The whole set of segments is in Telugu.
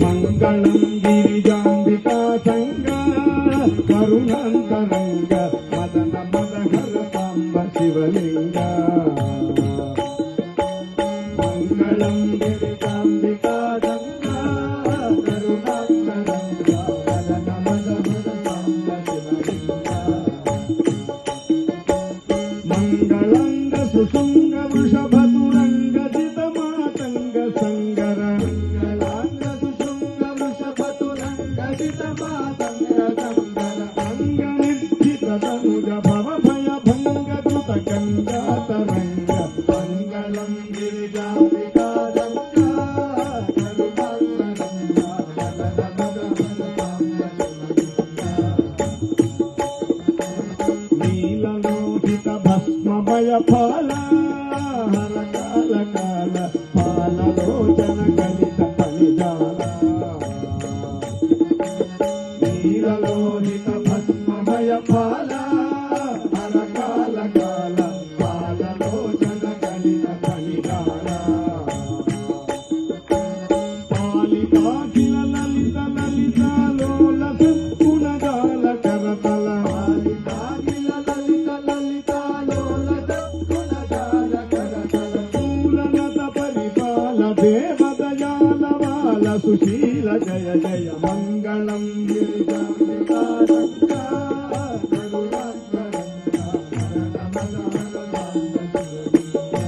మంగళం గిరిజాంబికా సంగ కరుణాంతరంగ మదన మదహర సాంబ శివలింగ మంగళం గిరిజాంబికా సంగ కరుణాంతరంగ మదన మదహర సాంబ శివలింగ మంగళంగ సుశృంగ వృషభతురంగ జిత మాతంగ సంగర మంగళాంగ సుశృంగ వృషభతురంగ జిత మాతంగ సంగర అంగ నిర్జిత తనుజ భవ భయ భంగ ధృత గంగాతరంగ మంగళం గిరిజాంబికా సంగ కరుణాంతరంగ మదన మదహర సాంబ శివలింగ నీలలోహిత భస్మమయ ఫాల హర కాల కాల పాలలోచన కలిత ఫలిజాల నీలలోహిత భస్మమయ ఫాల హర కాల కాల పాలలోచన కలిత ఫలిజాల పాలితాఖిల లలిత లలిత లోల సద్గుణగాల కరతల పాలితాఖిల లలిత లలిత లోల సద్గుణగాల కరతల శూలనత పరిపాల దేవదయాల బాల సుశీల జయ జయ మంగళం గిరిజాంబికా సంగ కరుణాంతరంగ మదన మదహర సాంబ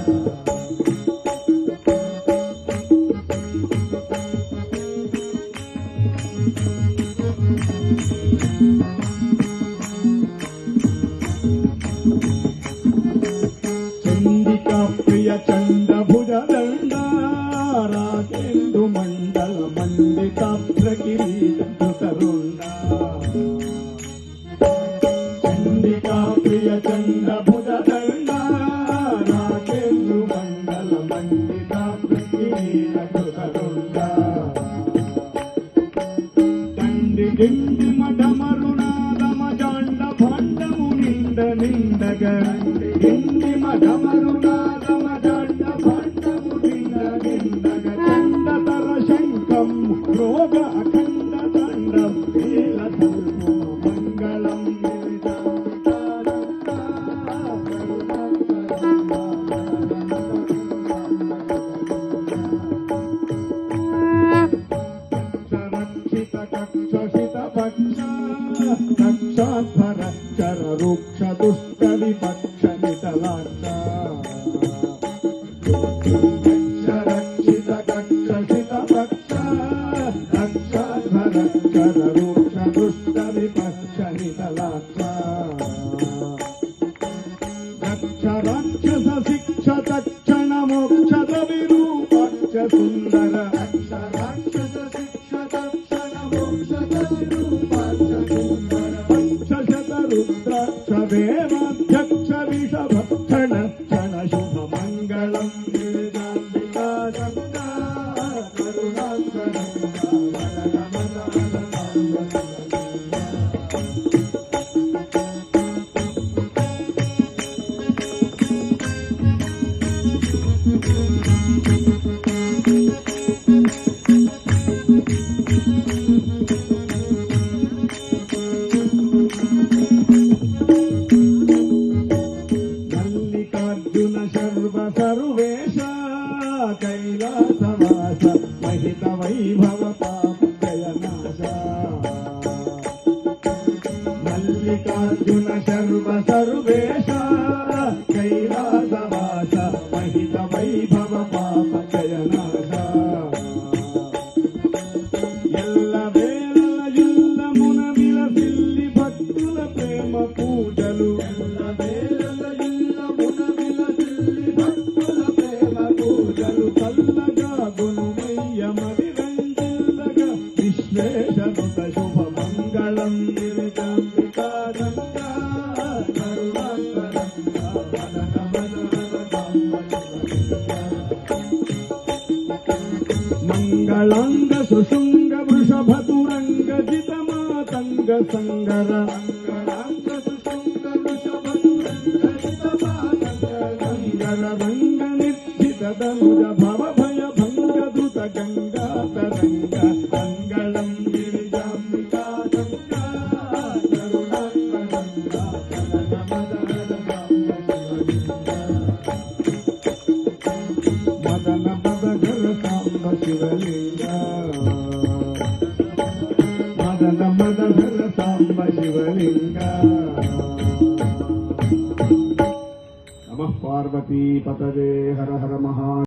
చండికా ప్రియ చండ భుజ దండ రాజేందు మండల మండిత ప్రకిరీట ధృతరుండ చండికా ప్రియ చండ భుజ దండ రాజేందు మండల మండిత ప్రకిరీట ధృతరుండ దండి గిండి మఠమరుణాదమ జాండ భాండము నిండ నిండగ గిండి మఠమరుణాదమ జాండ భాండము నిండ నిండగ చండతర శంఖం రోగ అఖండ దండం వేల తల్పు మంగళం గిరిజాంబికా సంగ కరుణాంతరంగ రక్షిత కక్షిత పక్ష కక్షాధర చర వృక్ష దుష్ట విపక్ష నితలాక్ష రక్షిత కక్షిత పక్ష కక్షాధర చర వృక్ష దుష్ట విపక్ష నితలాక్ష రక్ష రాక్షస శిక్ష తక్షణ మోక్షద విరూపాక్ష సుందర రక్ష రాక్షస శిక్ష తక్షణ మోక్షద విరూపాక్ష సుందర పక్ష శత రుద్రాక్ష దేవాధ్యక్ష విషభక్షణ క్షణ శుభ మంగళం గిరిజాంబికా సంగ కరుణాంతరంగ మదన మదహర సాంబ శివలింగ మల్లికార్జున సర్వ సర్వేశ కైలాసవాస మహిత వైభవ పాప జయనాశ మల్లికార్జున సర్వ సర్వేశ కైలాసవాస మహిత వైభవ పాప జయనాశ ఎల్ల వేళ యుల్లమున విలసిల్లి భక్తుల ప్రేమ పూజలు ఎల్ల వేళ యుల్లమున విలసిల్లి భక్తుల ప్రేమ పూజలు చల్లగా గుణమయ్య మరి రంజిల్లగా విశ్వేశనుత శుభ మంగళం గిరిజాంబికా సంగ కరుణాంతరంగ మదన మదహర సాంబ శివలింగ మంగళాంగ సుశృంగ వృషభతురంగ జిత మాతంగ సంగర మంగళాంగ సుశృంగ వృషభతురంగ జిత మాతంగ సంగర రంగ నిర్జిత తనుజ భవ భయ భంగ ధృత గంగాతర गंगा मंगलम गिरिजाम्बिका गंगा करुणाकरंगा मदन मदघर सांब शिवलिंगा मदन मदघर सांब शिवलिंगा नमः पार्वती पतये हर हर महा